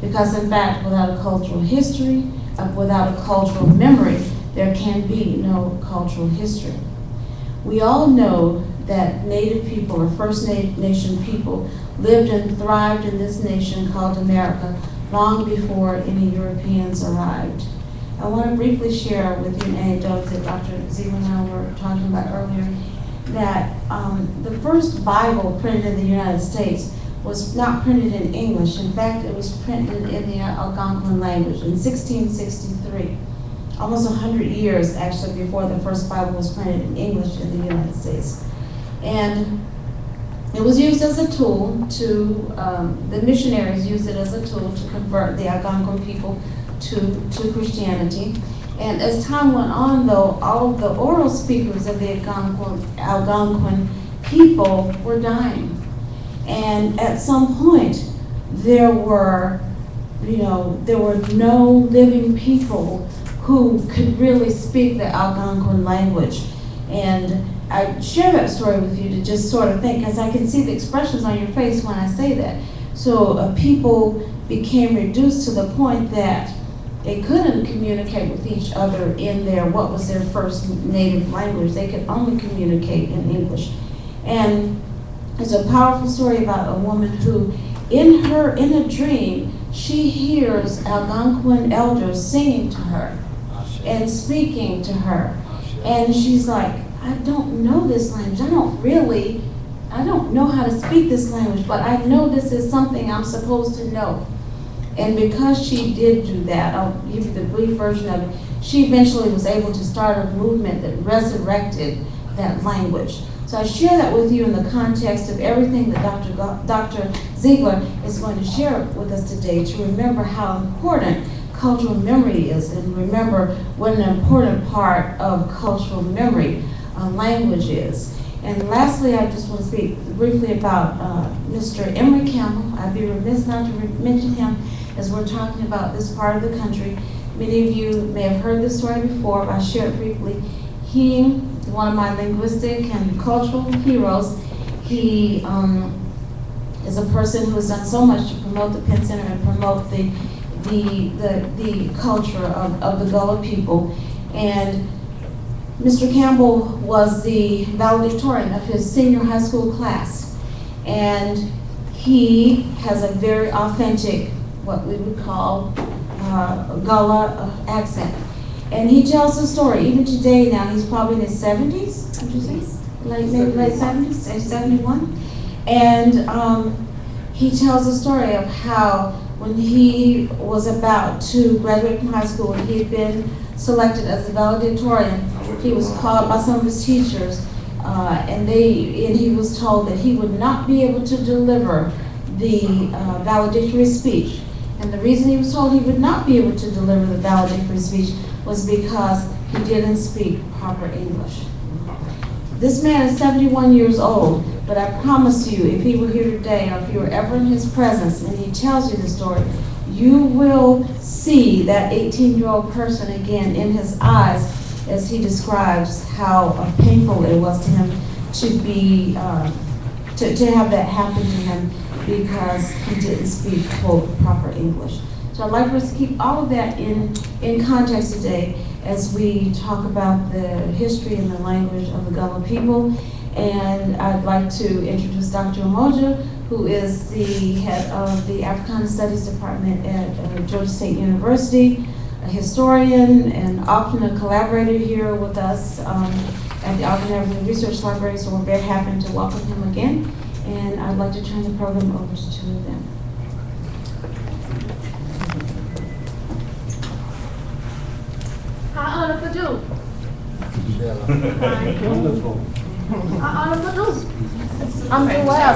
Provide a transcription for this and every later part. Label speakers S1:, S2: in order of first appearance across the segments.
S1: Because in fact, without a cultural history, without a cultural memory, there can be no cultural history. We all know that Native people or First Nation people lived and thrived in this nation called America long before any Europeans arrived. I want to briefly share with you an anecdote that Dr. Ziegler and I were talking about earlier, that the first Bible printed in the United States was not printed in English. In fact, it was printed in the Algonquin language in 1663. Almost 100 years actually before the first Bible was printed in English in the United States. And it was used as a tool to, the missionaries used it as a tool to convert the Algonquin people to Christianity. And as time went on though, all of the oral speakers of the Algonquin people were dying. And at some point, there were no living people who could really speak the Algonquin language. And I share that story with you to just sort of think, because I can see the expressions on your face when I say that. So people became reduced to the point that they couldn't communicate with each other in what was their first native language. They could only communicate in English. And there's a powerful story about a woman who, in a dream, she hears Algonquin elders singing to her and speaking to her. And she's like, I don't know this language. I don't know how to speak this language, but I know this is something I'm supposed to know. And because she did do that, I'll give you the brief version of it, she eventually was able to start a movement that resurrected that language. So I share that with you in the context of everything that Dr. Ziegler is going to share with us today, to remember how important cultural memory is, and remember what an important part of cultural memory language is. And lastly, I just want to speak briefly about Mr. Emory Campbell. I'd be remiss not to mention him as we're talking about this part of the country. Many of you may have heard this story before, but I'll share it briefly. He is one of my linguistic and cultural heroes. He is a person who has done so much to promote the Penn Center and promote the culture of the Gullah people. And Mr. Campbell was the valedictorian of his senior high school class. And he has a very authentic, what we would call Gullah accent. And he tells the story, even today now, he's probably in his 70s, would you say? Maybe late 70s, say 71. And he tells the story of how when he was about to graduate from high school, and he had been selected as a valedictorian, he was called by some of his teachers, and he was told that he would not be able to deliver the valedictory speech. And the reason he was told he would not be able to deliver the valedictory speech was because he didn't speak proper English. This man is 71 years old, but I promise you, if he were here today, or if you were ever in his presence and he tells you the story, you will see that 18-year-old person again in his eyes as he describes how painful it was to him to have that happen to him because he didn't speak, quote, proper English. So I'd like for us to keep all of that in context today as we talk about the history and the language of the Gullah people. And I'd like to introduce Dr. Umoja, who is the head of the Africana Studies Department at Georgia State University, a historian and often a collaborator here with us at the Ogden Avenue Research Library, so we're very happy to welcome him again. And I'd like to turn the program over to two of them.
S2: How honor for do?
S3: Wonderful.
S2: How honor for do? I'm doing well.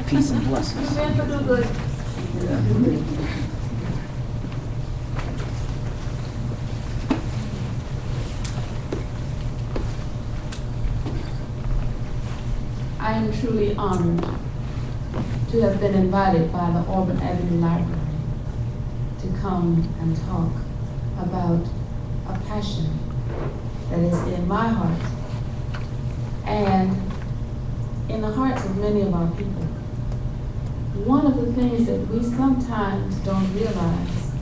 S3: Peace and blessings.
S2: You been for do good.
S4: I am truly honored to have been invited by the Auburn Avenue Library to come and talk about a passion that is in my heart and in the hearts of many of our people. one of the things that we sometimes don't realize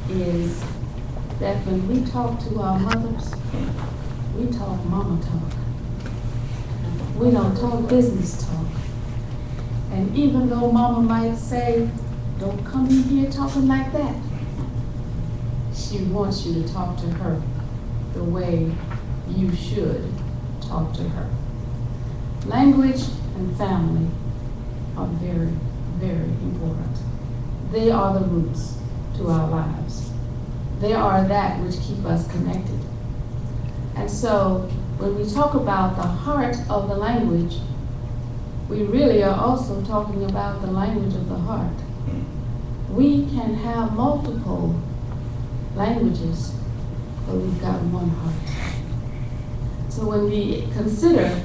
S4: is that when we talk to our mothers, we talk mama talk. We don't talk business talk. And even though mama might say, don't come in here talking like that, she wants you to talk to her the way you should talk to her. Language and family are very, very important. They are the roots to our lives. They are that which keep us connected. And so when we talk about the heart of the language, we really are also talking about the language of the heart. We can have multiple languages, but we've got one heart. So when we consider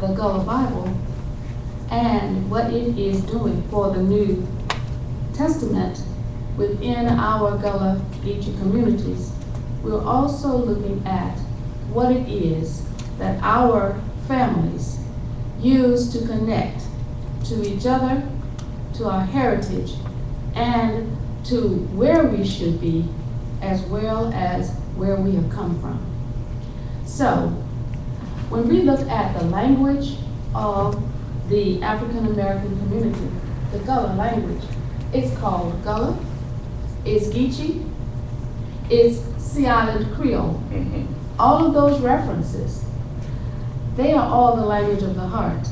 S4: the Gullah Bible and what it is doing for the New Testament within our Gullah Geechee communities, we're also looking at what it is that our families use to connect to each other, to our heritage, and to where we should be, as well as where we have come from. So, when we look at the language of the African American community, the Gullah language, it's called Gullah, it's Geechee, it's Sea Island Creole. All of those references, they are all the language of the heart.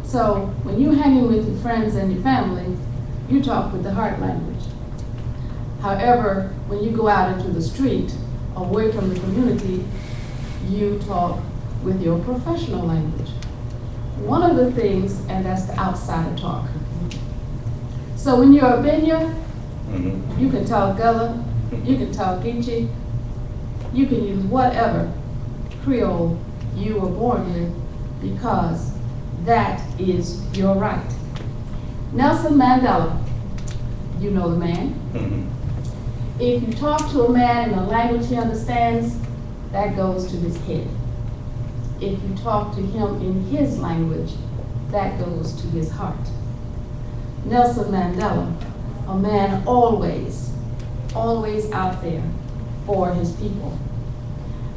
S4: So when you're hanging with your friends and your family, you talk with the heart language. However, when you go out into the street, away from the community, you talk with your professional language. One of the things, and that's the outsider talk. So when you're a Benya, you can talk Gullah, you can talk Geechee, you can use whatever Creole you were born with, because that is your right. Nelson Mandela, you know the man. If you talk to a man in a language he understands, that goes to his head. If you talk to him in his language, that goes to his heart. Nelson Mandela, a man always out there for his people.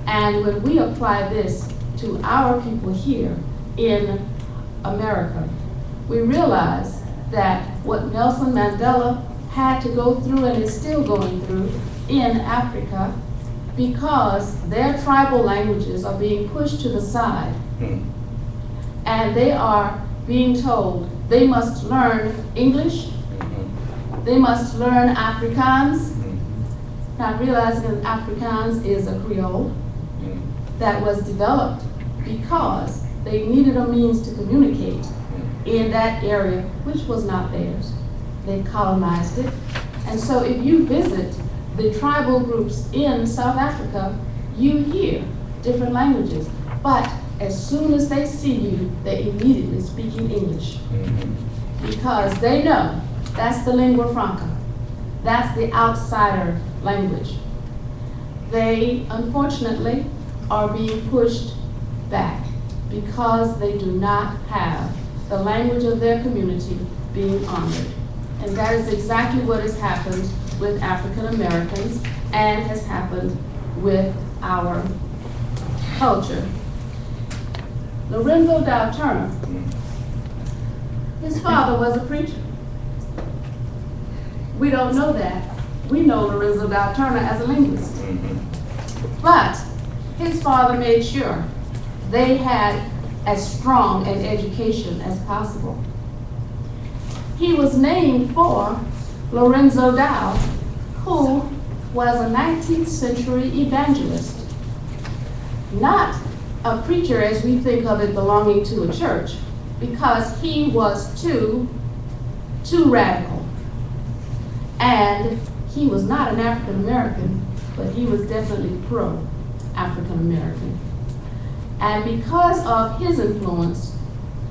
S4: And when we apply this to our people here in America, we realize that what Nelson Mandela had to go through and is still going through in Africa, because their tribal languages are being pushed to the side, and they are being told they must learn English, they must learn Afrikaans, not realizing that Afrikaans is a Creole that was developed because they needed a means to communicate in that area, which was not theirs. They colonized it. And so if you visit the tribal groups in South Africa, you hear different languages. But as soon as they see you, they immediately speak in English. Because they know that's the lingua franca. That's the outsider language. They, unfortunately, are being pushed back because they do not have the language of their community being honored. And that is exactly what has happened with African Americans and has happened with our culture. Lorenzo Dow Turner, his father was a preacher. We don't know that. We know Lorenzo Dow Turner as a linguist. But his father made sure they had as strong an education as possible. He was named for Lorenzo Dow, who was a 19th century evangelist. Not a preacher as we think of it belonging to a church, because he was too radical. And he was not an African American, but he was definitely pro-African American. And because of his influence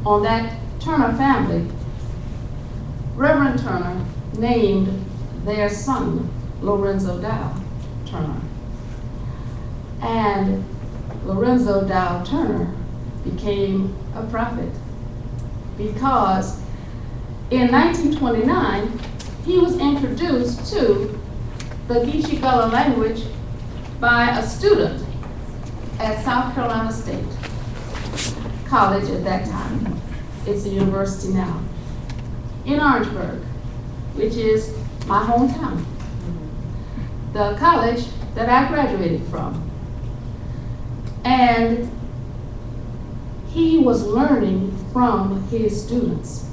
S4: on that Turner family, Reverend Turner named their son Lorenzo Dow Turner. And Lorenzo Dow Turner became a prophet, because in 1929, he was introduced to the Geechee Gullah language by a student at South Carolina State College at that time. It's a university now, in Orangeburg, which is my hometown, the college that I graduated from. And he was learning from his students.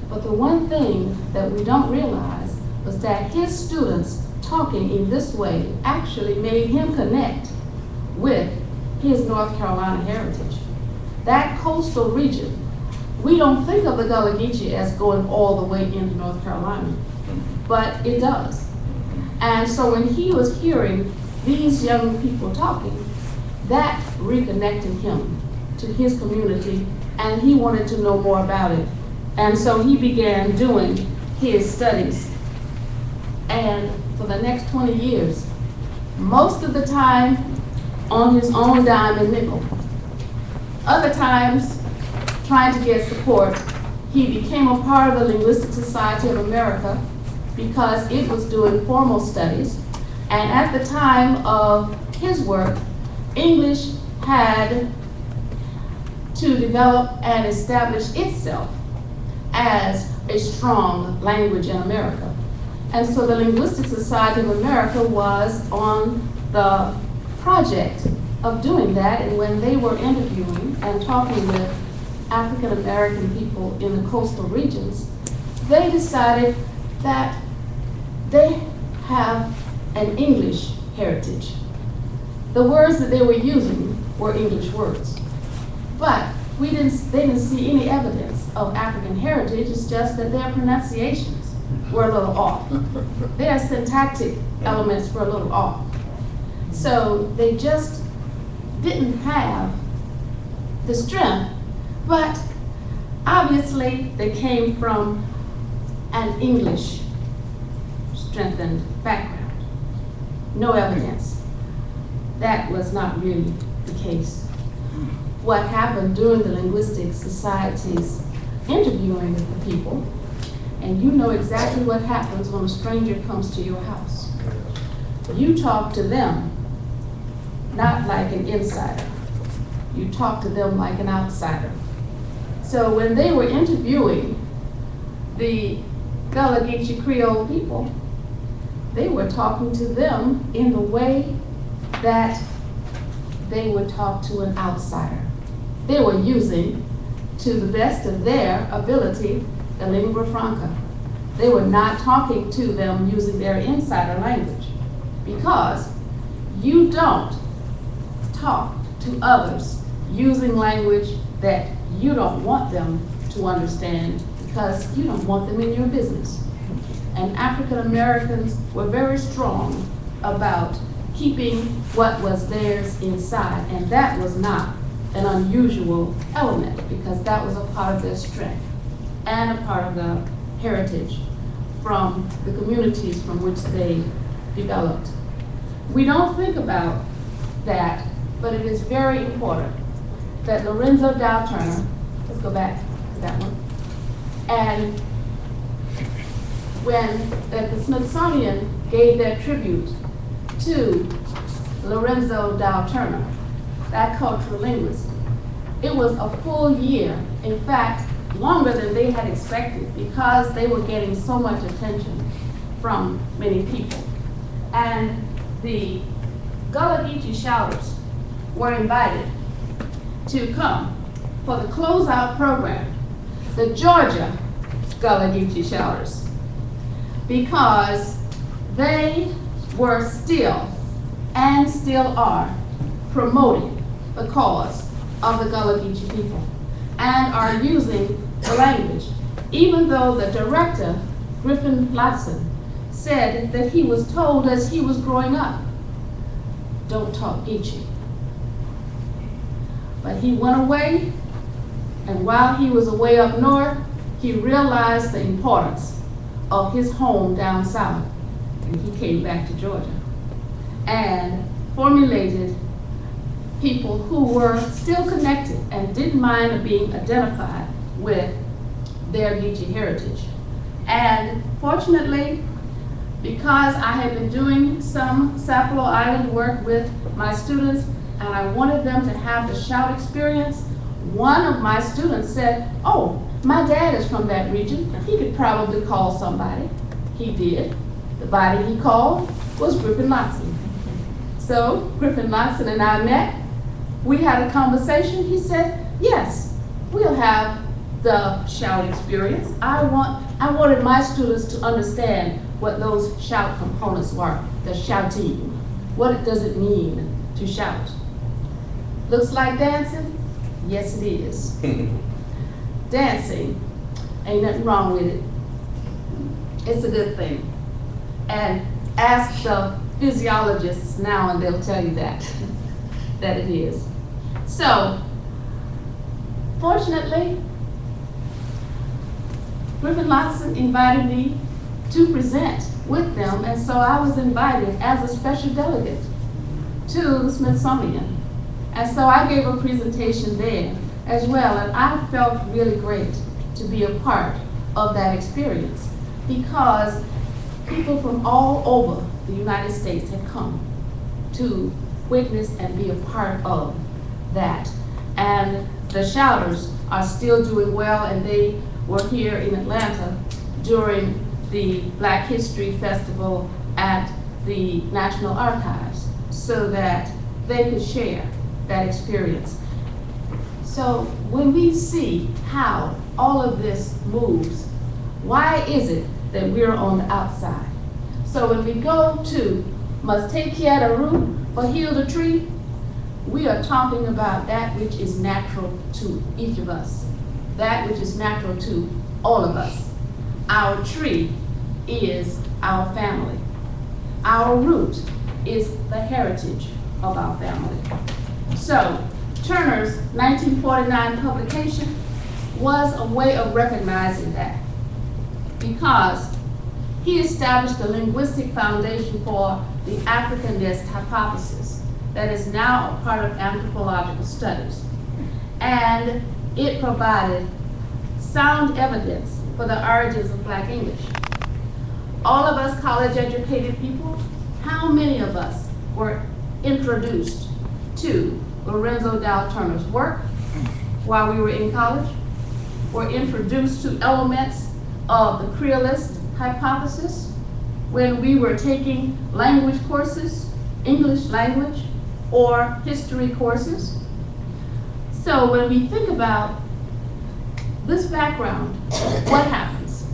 S4: But the one thing that we don't realize was that his students talking in this way actually made him connect with his North Carolina heritage. That coastal region, we don't think of the Gullah Geechee as going all the way into North Carolina, but it does. And so when he was hearing these young people talking, that reconnected him to his community, and he wanted to know more about it. And so he began doing his studies. And for the next 20 years, most of the time on his own dime and nickel. Other times, trying to get support, he became a part of the Linguistic Society of America because it was doing formal studies. And at the time of his work, English had to develop and establish itself as a strong language in America. And so the Linguistic Society of America was on the project of doing that, and when they were interviewing and talking with African American people in the coastal regions, they decided that they have an English heritage. The words that they were using were English words. But they didn't see any evidence of African heritage. It's just that their pronunciations were a little off. Their syntactic elements were a little off. So they just didn't have the strength, but obviously they came from an English strengthened background. No evidence. That was not really the case. What happened during the Linguistic Society's interviewing with the people, and you know exactly what happens when a stranger comes to your house. You talk to them not like an insider. You talk to them like an outsider. So when they were interviewing the Gullah Geechee Creole people, they were talking to them in the way that they would talk to an outsider. They were using, to the best of their ability, the lingua franca. They were not talking to them using their insider language, because you don't talk to others using language that you don't want them to understand, because you don't want them in your business. And African Americans were very strong about keeping what was theirs inside, and that was not an unusual element, because that was a part of their strength and a part of the heritage from the communities from which they developed. We don't think about that, but it is very important that Lorenzo Dow Turner, let's go back to that one, and when the Smithsonian gave their tribute to Lorenzo Dow Turner, that cultural linguist, it was a full year. In fact, longer than they had expected, because they were getting so much attention from many people. And the Gullah Geechee shouters were invited to come for the closeout program, the Georgia Gullah Geechee shouters, because they were still, and still are, promoting the cause of the Gullah Geechee people and are using the language, even though the director, Griffin Lotson, said that he was told as he was growing up, don't talk Geechee. But he went away, and while he was away up north, he realized the importance of his home down south, and he came back to Georgia and formulated people who were still connected and didn't mind being identified with their Geechee heritage. And fortunately, because I had been doing some Sapelo Island work with my students, and I wanted them to have the shout experience, one of my students said, "Oh, my dad is from that region. He could probably call somebody." He did. The body he called was Griffin Lotson. So Griffin Lotson and I met. We had a conversation. He said, "Yes, we'll have the shout experience. I wanted my students to understand what those shout components were, the shouting. What does it mean to shout? Looks like dancing? Yes, it is. Dancing, ain't nothing wrong with it. It's a good thing. And ask the physiologists now and they'll tell you that, that it is. So, fortunately, Griffin Lotson invited me to present with them, and so I was invited as a special delegate to the Smithsonian. And so I gave a presentation there as well, and I felt really great to be a part of that experience because people from all over the United States had come to witness and be a part of that. And the shouters are still doing well, and they were here in Atlanta during the Black History Festival at the National Archives so that they could share that experience. So when we see how all of this moves, why is it that we're on the outside? So when we go to must take care of the root or heal the tree, we are talking about that which is natural to each of us, that which is natural to all of us. Our tree is our family. Our root is the heritage of our family. So Turner's 1949 publication was a way of recognizing that because he established a linguistic foundation for the Africanist hypothesis that is now a part of anthropological studies. And it provided sound evidence for the origins of Black English. All of us college-educated people, how many of us were introduced to Lorenzo Dow Turner's work while we were in college? Were introduced to elements of the Creolist hypothesis when we were taking language courses, English language, or history courses? So when we think about this background, what happens?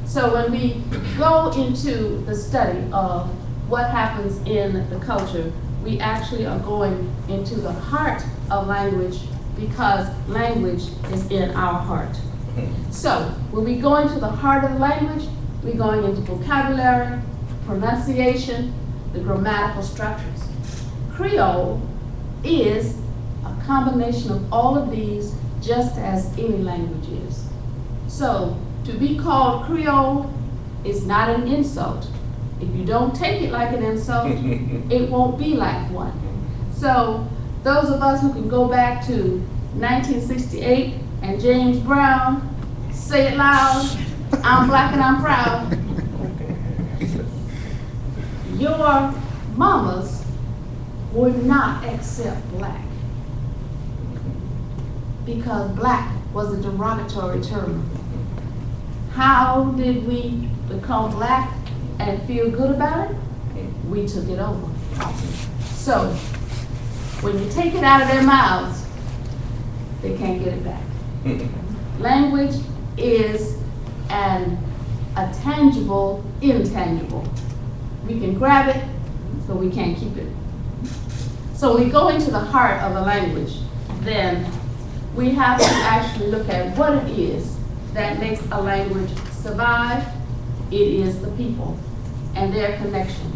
S4: So when we go into the study of what happens in the culture, we actually are going into the heart of language because language is in our heart. So when we go into the heart of the language, we're going into vocabulary, pronunciation, the grammatical structures. Creole is a combination of all of these, just as any language is. So to be called Creole is not an insult. If you don't take it like an insult, it won't be like one. So those of us who can go back to 1968 and James Brown, say it loud, I'm Black and I'm proud. Your mamas would not accept Black because Black was a derogatory term. How did we become Black and feel good about it? We took it over. So when you take it out of their mouths, they can't get it back. Language is a tangible intangible. We can grab it, but we can't keep it. So when we go into the heart of a language, then we have to actually look at what it is that makes a language survive. It is the people and their connection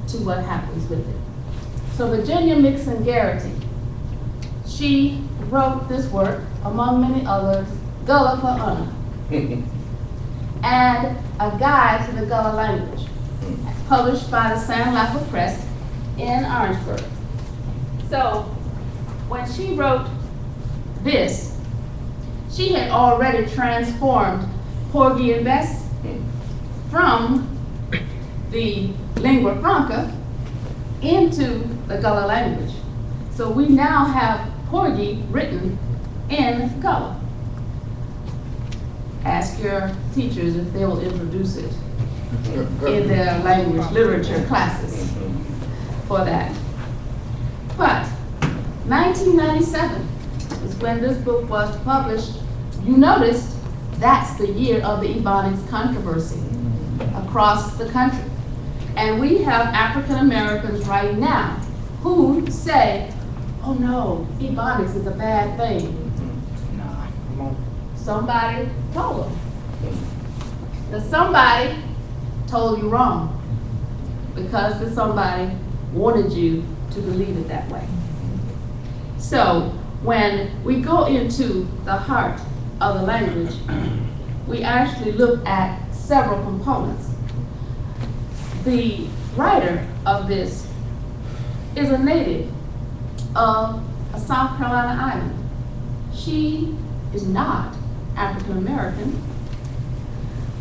S4: to what happens with it. So Virginia Mixon Garrity, she wrote this work, among many others, Gullah for Honor, and a guide to the Gullah language, published by the San Lapa Press in Orangeburg. So when she wrote this, she had already transformed Porgy and Bess from the lingua franca into the Gullah language. So we now have Porgy written in Gullah. Ask your teachers if they will introduce it in their language literature classes for that. But 1997 is when this book was published. You noticed that's the year of the Ebonics controversy across the country. And we have African Americans right now who say, oh no, Ebonics is a bad thing. Somebody told them. The somebody told you wrong because the somebody wanted you to believe it that way. So when we go into the heart of the language, we actually look at several components. The writer of this is a native of a South Carolina island. She is not African American,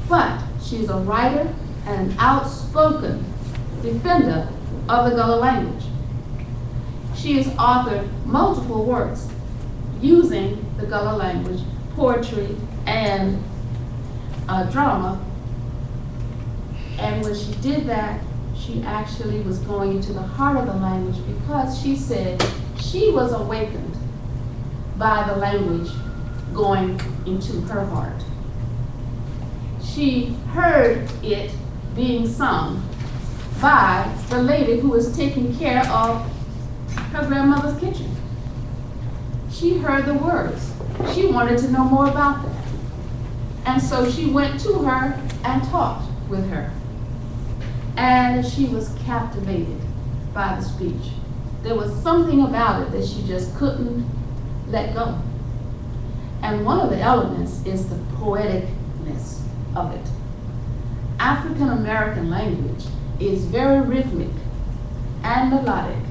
S4: but she's a writer and an outspoken defender of the Gullah language. She has authored multiple works using the Gullah language, poetry, and drama. And when she did that, she actually was going into the heart of the language because she said she was awakened by the language going into her heart. She heard it being sung by the lady who was taking care of her grandmother's kitchen. She heard the words. She wanted to know more about that. And so she went to her and talked with her. And she was captivated by the speech. There was something about it that she just couldn't let go. And one of the elements is the poeticness of it. African American language is very rhythmic and melodic.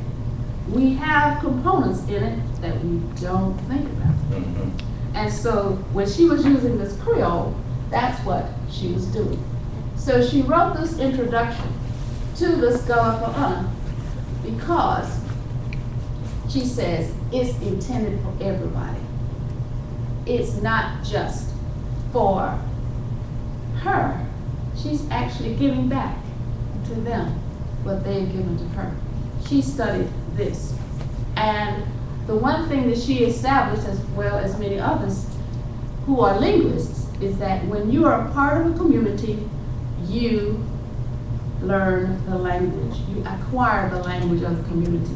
S4: We have components in it that we don't think about. And so when she was using this Creole, that's what she was doing. So she wrote this introduction to the Gullah Bible because she says it's intended for everybody. It's not just for her. She's actually giving back to them what they've given to her. She studied this. And the one thing that she established, as well as many others who are linguists, is that when you are a part of a community, you learn the language. You acquire the language of the community.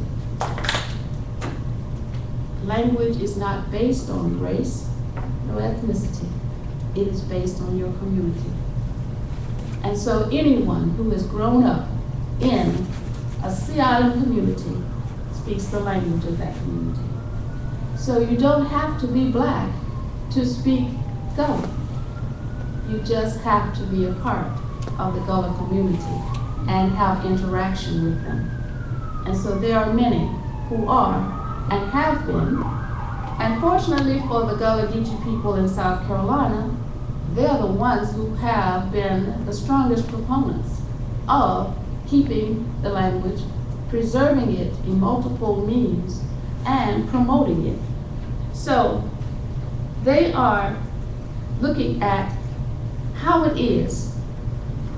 S4: Language is not based on race, no ethnicity. It is based on your community. And so anyone who has grown up in a Sea Island community speaks the language of that community. So you don't have to be black to speak Gullah. You just have to be a part of the Gullah community and have interaction with them. And so there are many who are and have been, and fortunately for the Gullah Geechee people in South Carolina, they're the ones who have been the strongest proponents of keeping the language, preserving it in multiple means, and promoting it. So they are looking at how it is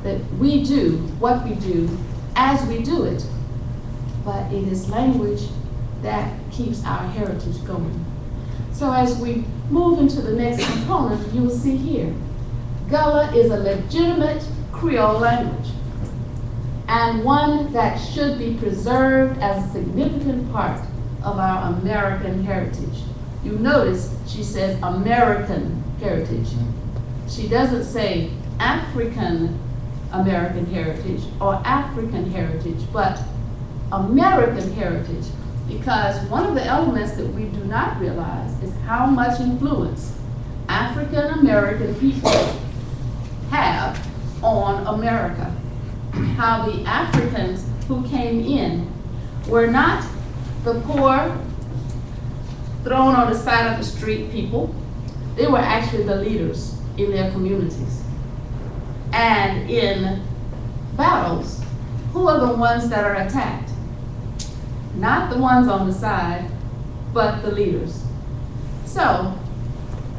S4: that we do what we do as we do it, but it is language that keeps our heritage going. So as we move into the next component, you will see here, Gullah is a legitimate Creole language and one that should be preserved as a significant part of our American heritage. You notice she says American heritage. She doesn't say African American heritage or African heritage, but American heritage, because one of the elements that we do not realize is how much influence African American people have on America. How the Africans who came in were not the poor, thrown on the side of the street people. They were actually the leaders in their communities. And in battles, who are the ones that are attacked? Not the ones on the side, but the leaders. So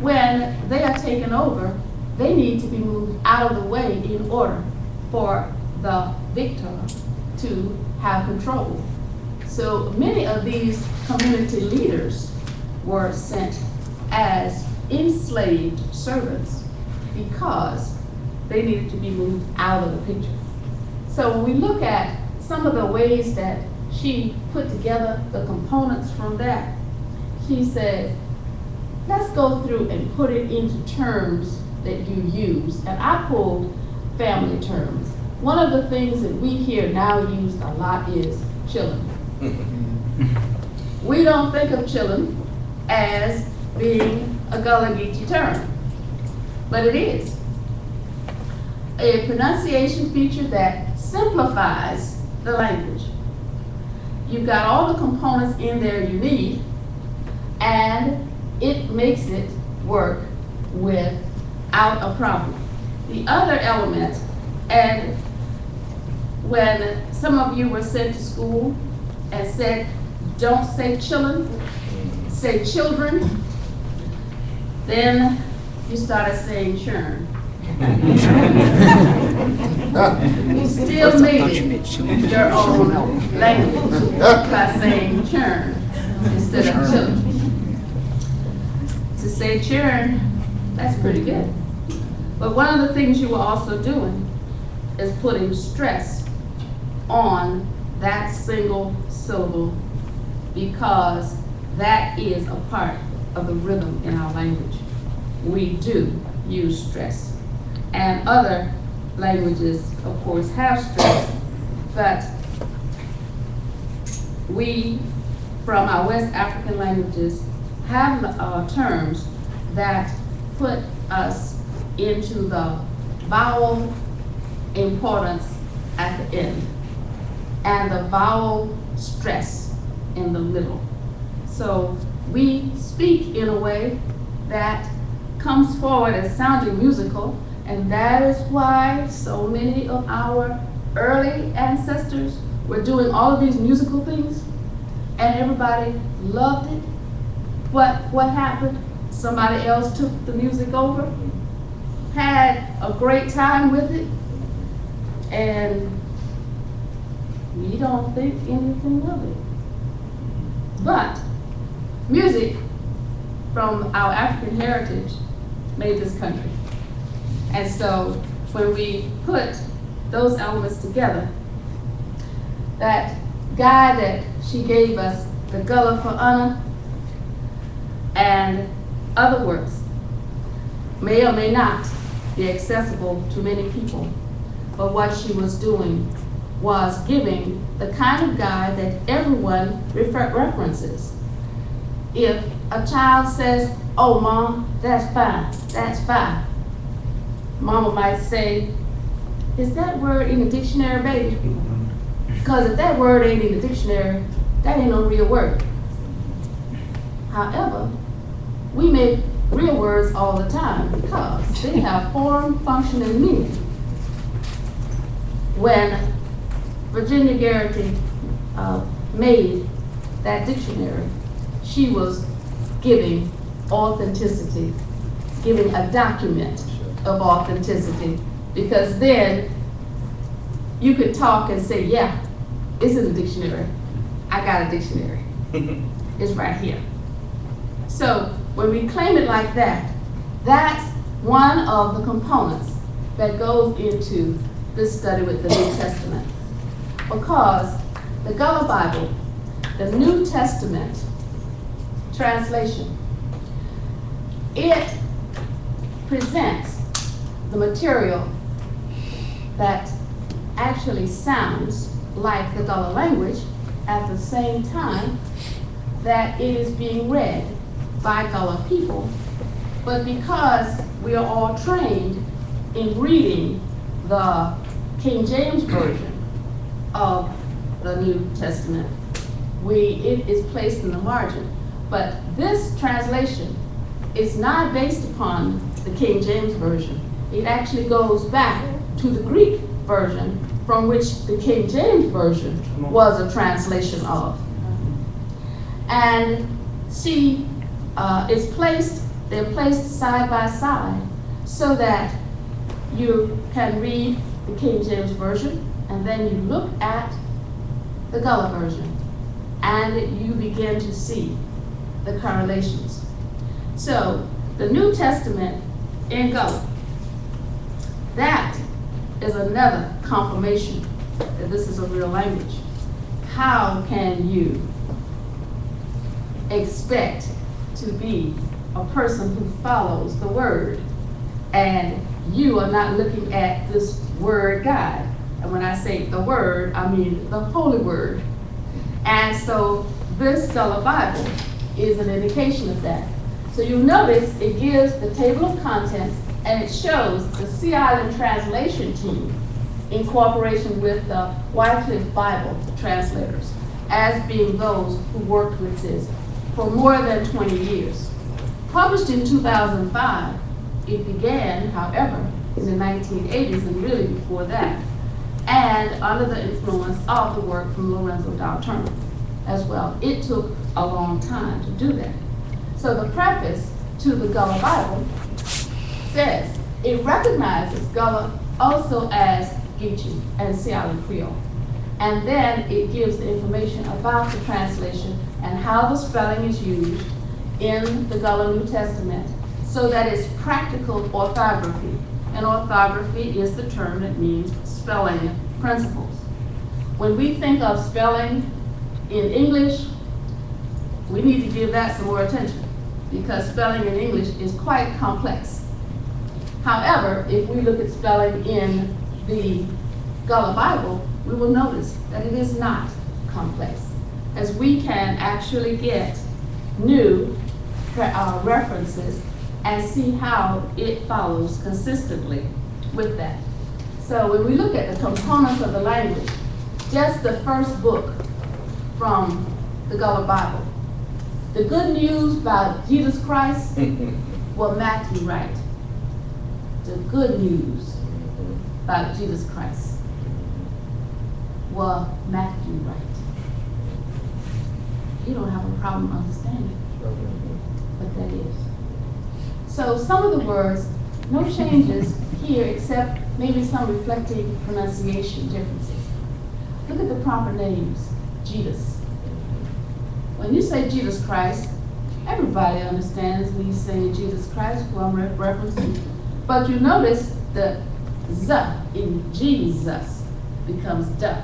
S4: when they are taken over, they need to be moved out of the way in order for the victor to have control. So many of these community leaders were sent as enslaved servants because they needed to be moved out of the picture. So when we look at some of the ways that she put together the components from that, she said, let's go through and put it into terms that you use. And I pulled family terms. One of the things that we hear now used a lot is chillin'. We don't think of chillin' as being a Gullah Geechee term, but it is. A pronunciation feature that simplifies the language. You've got all the components in there you need, and it makes it work without a problem. The other element, and when some of you were sent to school and said, don't say chillin', say children, then you started saying churn. You still made it your own language by saying churn instead of children. To say churn, that's pretty good. But one of the things you were also doing is putting stress on that single syllable because that is a part of the rhythm in our language. We do use stress. And other languages, of course, have stress, but we, from our West African languages, have terms that put us into the vowel importance at the end and the vowel stress in the middle. So we speak in a way that comes forward as sounding musical, and that is why so many of our early ancestors were doing all of these musical things, and everybody loved it. But what happened? Somebody else took the music over, had a great time with it, and we don't think anything of it. But music from our African heritage made this country. And so when we put those elements together, that guide that she gave us, the Gullah for Anna, and other works may or may not be accessible to many people. But what she was doing was giving the kind of guide that everyone references. If a child says, oh, Mom, that's fine. Mama might say, is that word in the dictionary, baby? Because if that word ain't in the dictionary, that ain't no real word. However, we make real words all the time because they have form, function, and meaning. When Virginia Garrity made that dictionary, she was giving authenticity, giving a document of authenticity, because then you could talk and say, yeah, it's in the dictionary. I got a dictionary. It's right here. So when we claim it like that, that's one of the components that goes into this study with the New Testament. Because the Gullah Bible, the New Testament translation, it presents the material that actually sounds like the Gullah language at the same time that it is being read by Gullah people. But because we are all trained in reading the King James Version of the New Testament, it is placed in the margin. But this translation is not based upon the King James Version. It actually goes back to the Greek version, from which the King James Version was a translation of. And see, they're placed side by side so that you can read the King James Version, and then you look at the Gullah version, and you begin to see the correlations. So, the New Testament in Gullah, that is another confirmation that this is a real language. How can you expect to be a person who follows the word and you are not looking at this word guide? And when I say the word, I mean the holy word. And so this Gullah Bible is an indication of that. So you'll notice it gives the table of contents, and it shows the Sea Island translation team in cooperation with the Wycliffe Bible translators as being those who worked with this for more than 20 years. Published in 2005, it began, however, in the 1980s and really before that, and under the influence of the work from Lorenzo Dow Turner as well. It took a long time to do that. So the preface to the Gullah Bible says it recognizes Gullah also as Geechee and Sea Island Creole. And then it gives the information about the translation and how the spelling is used in the Gullah New Testament so that it's practical orthography. And orthography is the term that means spelling principles. When we think of spelling in English, we need to give that some more attention because spelling in English is quite complex. However, if we look at spelling in the Gullah Bible, we will notice that it is not complex, as we can actually get new references and see how it follows consistently with that. So when we look at the components of the language, just the first book from the Gullah Bible, the good news about Jesus Christ, will Matthew write. The good news about Jesus Christ, will Matthew write. You don't have a problem understanding what that is. So some of the words, no changes here except maybe some reflecting pronunciation differences. Look at the proper names. Jesus. When you say Jesus Christ, everybody understands when you say Jesus Christ, who I'm referencing. But you notice the Z in Jesus becomes duh.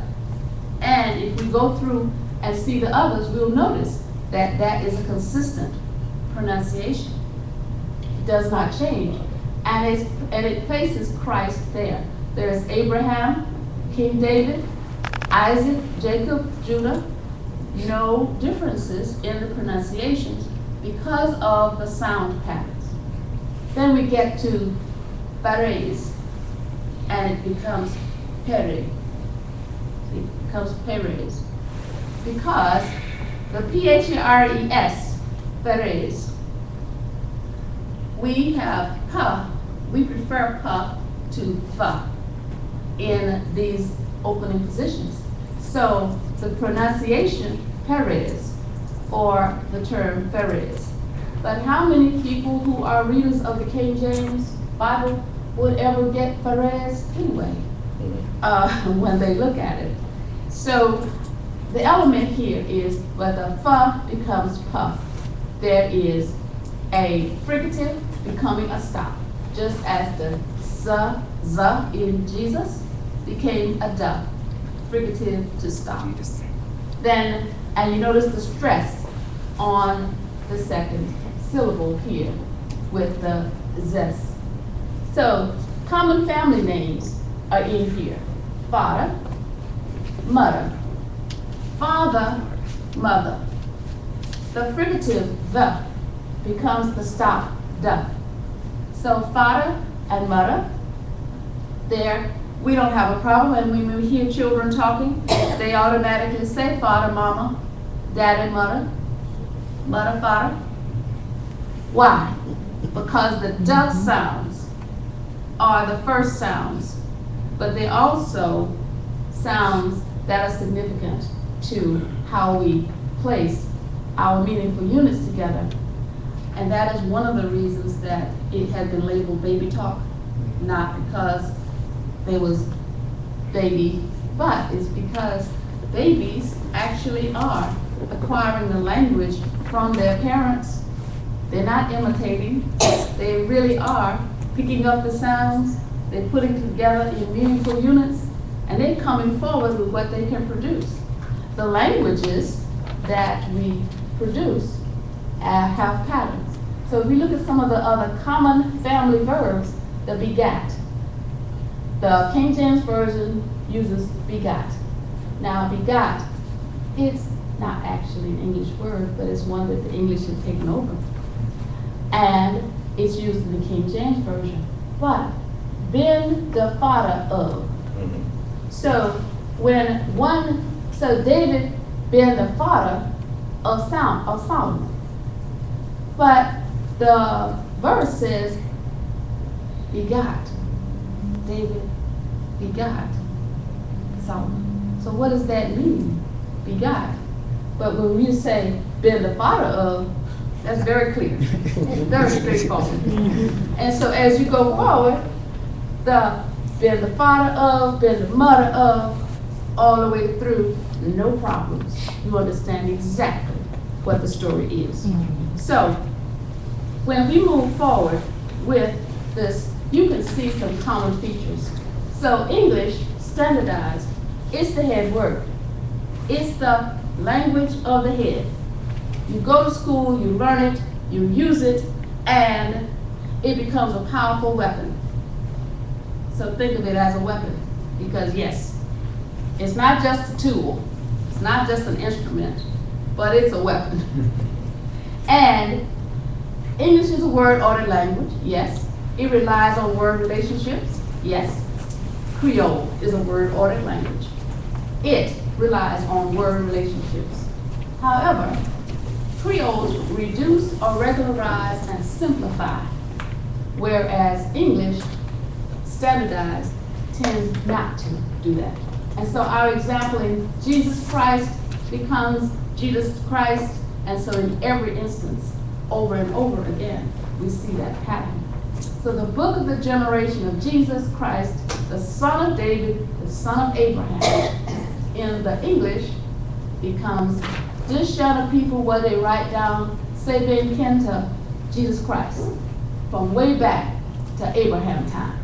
S4: And if we go through and see the others, we'll notice that that is a consistent pronunciation. It does not change. And it places Christ there. There's Abraham, King David, Isaac, Jacob, Judah. No differences in the pronunciations because of the sound patterns. Then we get to Perez, and it becomes Pere. It becomes Perez. Because the P-H-E-R-E-S, Perez, we have pa, we prefer pa to fa in these opening positions. So the pronunciation, Perez, or the term Perez. But how many people who are readers of the King James Bible would ever get Perez anyway when they look at it? So the element here is where the fa becomes pa. There is a fricative becoming a stop, just as the za in Jesus became a duh, fricative to stop. Then, and you notice the stress on the second syllable here with the zest. So common family names are in here. Father, mother, father, mother. The fricative the becomes the stop the. So father and mother, there, we don't have a problem. And when we hear children talking, they automatically say father, mama, daddy, mother, mother, father. Why? Because the duh sounds are the first sounds but they also sounds that are significant to how we place our meaningful units together. And that is one of the reasons that it had been labeled baby talk, not because there was baby, but it's because babies actually are acquiring the language from their parents. They're not imitating, they really are picking up the sounds, they're putting together in meaningful units, and they're coming forward with what they can produce. The languages that we produce have patterns. So if we look at some of the other common family verbs, the begat. The King James Version uses begat. Now begat, it's not actually an English word, but it's one that the English has taken over. And it's used in the King James Version. But been the father of. So when so David been the father of Solomon. But the verse says begot. David begot Solomon. So what does that mean? Begot. But when we say been the father of, that's very clear. Very straightforward. And so as you go forward, the been the father of, been the mother of, all the way through, no problems. You understand exactly what the story is. So when we move forward with this, you can see some common features. So English, standardized, it's the head word. It's the language of the head. You go to school, you learn it, you use it, and it becomes a powerful weapon. So think of it as a weapon, because yes, it's not just a tool, it's not just an instrument, but it's a weapon. And English is a word-ordered language, yes. It relies on word relationships, yes. Creole is a word-ordered language. It relies on word relationships. However, Creoles reduce or regularize and simplify, whereas English, standardized, tends not to do that. And so our example in Jesus Christ becomes Jesus Christ, and so in every instance, over and over again, we see that pattern. So the book of the generation of Jesus Christ, the son of David, the son of Abraham, in the English becomes, this shall the people where they write down, say ben ken to Jesus Christ, from way back to Abraham time.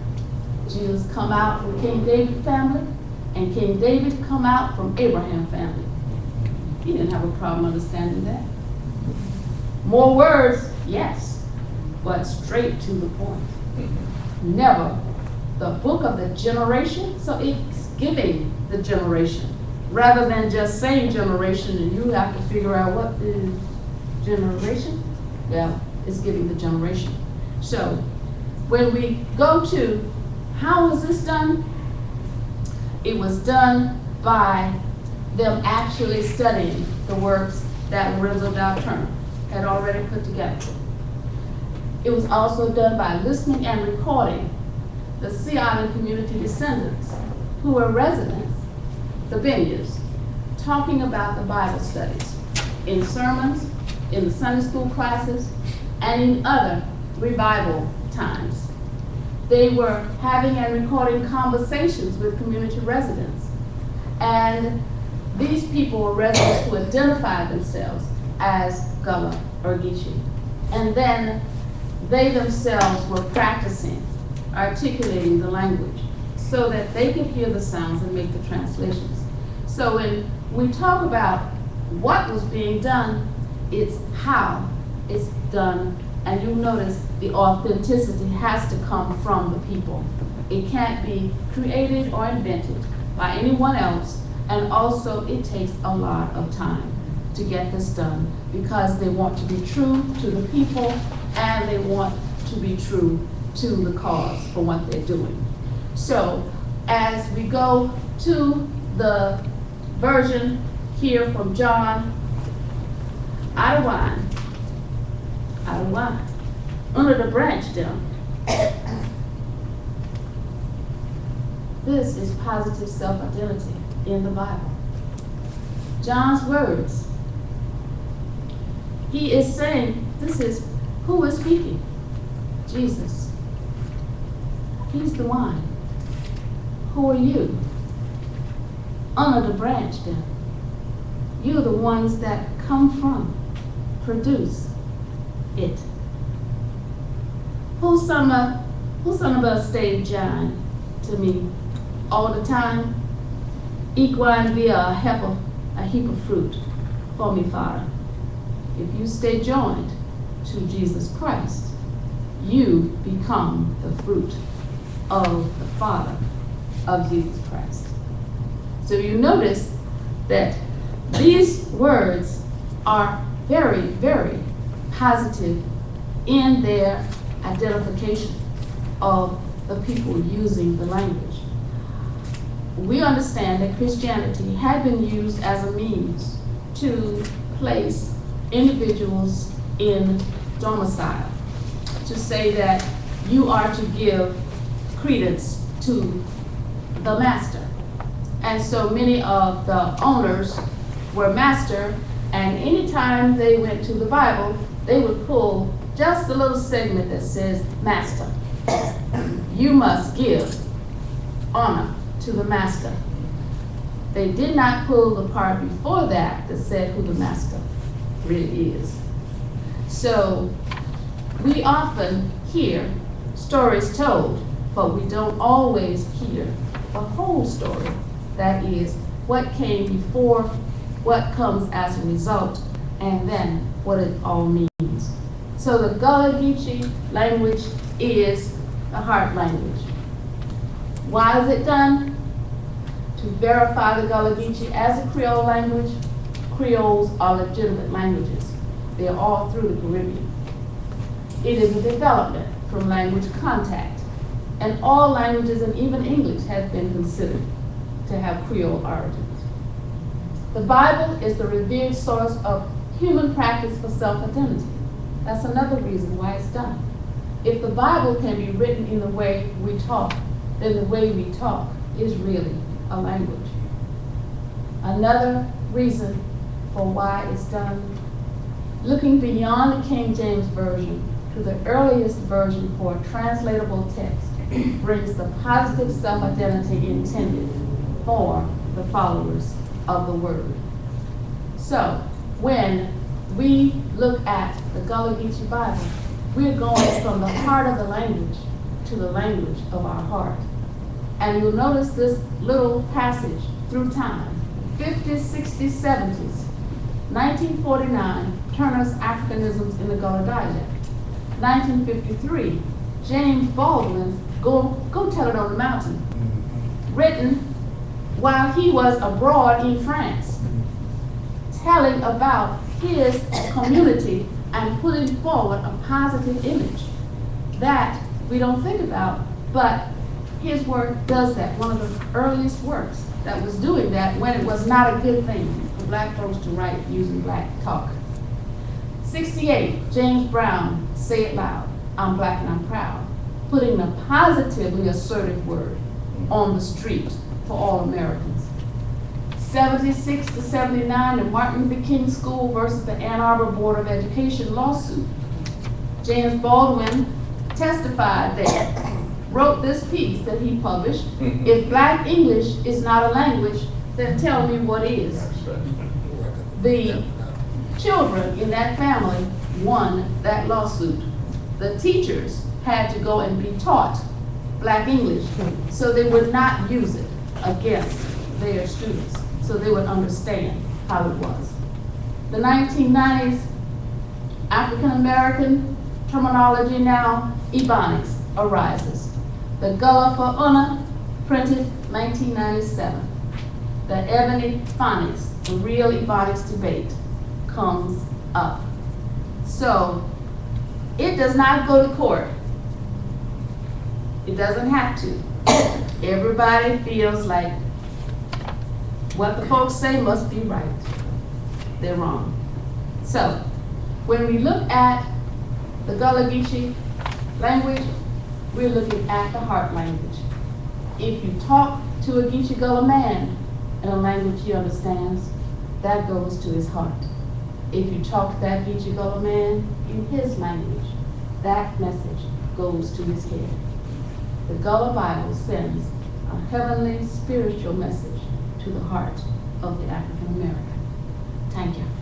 S4: Jesus come out from King David family, and King David come out from Abraham family. He didn't have a problem understanding that. More words, yes, but straight to the point. Never the book of the generation, so it's giving the generation, rather than just saying generation and you have to figure out what is generation. Well, it's giving the generation. So when we go to how was this done? It was done by them actually studying the works that Lorenzo Dow Turner had already put together. It was also done by listening and recording the Sea Island community descendants who were residents, the Benyas, talking about the Bible studies in sermons, in the Sunday school classes, and in other revival times. They were having and recording conversations with community residents. And these people were residents who identified themselves as Gullah or Geechee. And then they themselves were practicing, articulating the language so that they could hear the sounds and make the translations. So when we talk about what was being done, it's how it's done. And you'll notice the authenticity has to come from the people. It can't be created or invented by anyone else. And also it takes a lot of time to get this done because they want to be true to the people and they want to be true to the cause for what they're doing. So as we go to the version here from John, out of wine, under the branch down. This is positive self-identity in the Bible. John's words. He is saying, this is who is speaking? Jesus. He's the one. Who are you? Under the branch then. You're the ones that come from, produce it. Who some of us stayed John to me all the time? Equine be a heap of fruit for me, Father. If you stay joined to Jesus Christ, you become the fruit of the Father of Jesus Christ. So you notice that these words are very, very positive in their identification of the people using the language. We understand that Christianity had been used as a means to place individuals in domicile, to say that you are to give credence to the master. And so many of the owners were master, and anytime they went to the Bible, they would pull just a little segment that says master. You must give honor to the master. They did not pull the part before that that said who the master really is. So we often hear stories told, but we don't always hear the whole story. That is, what came before, what comes as a result, and then what it all means. So the Gullah Geechee language is the heart language. Why is it done? To verify the Gullah Geechee as a Creole language. Creoles are legitimate languages. They are all through the Caribbean. It is a development from language contact. And all languages, and even English, have been considered to have Creole origins. The Bible is the revered source of human practice for self-identity. That's another reason why it's done. If the Bible can be written in the way we talk, then the way we talk is really a language. Another reason for why it's done, looking beyond the King James Version to the earliest version for a translatable text brings the positive self-identity intended for the followers of the Word. So when we look at the Gullah Geechee Bible, we're going from the heart of the language to the language of our heart. And you'll notice this little passage through time, 50s, 60s, 70s, 1949, Turner's Africanisms in the Gullah dialect. 1953, James Baldwin's Go Tell It on the Mountain, written while he was abroad in France, telling about his community and putting forward a positive image that we don't think about, but his work does that. One of the earliest works that was doing that when it was not a good thing for black folks to write using black talk. 68, James Brown, Say It Loud, I'm Black and I'm Proud, putting a positively assertive word on the street for all Americans. 76 to 79, the Martin Luther King School versus the Ann Arbor Board of Education lawsuit. James Baldwin testified there, wrote this piece that he published, if black English is not a language, then tell me what is. The children in that family won that lawsuit. The teachers had to go and be taught black English so they would not use it against their students, so they would understand how it was. The 1990s, African American terminology now, Ebonics arises. The Gullah for Una, printed 1997. The Ebony Phonics, the real Ebonics debate, comes up. So it does not go to court. It doesn't have to. Everybody feels like what the folks say must be right. They're wrong. So when we look at the Gullah Geechee language, we're looking at the heart language. if you talk to a Geechee Gullah man in a language he understands, that goes to his heart. If you talk to that Geechee Gullah man in his language, that message goes to his head. The Gullah Bible sends a heavenly spiritual message to the heart of the African American. Thank you.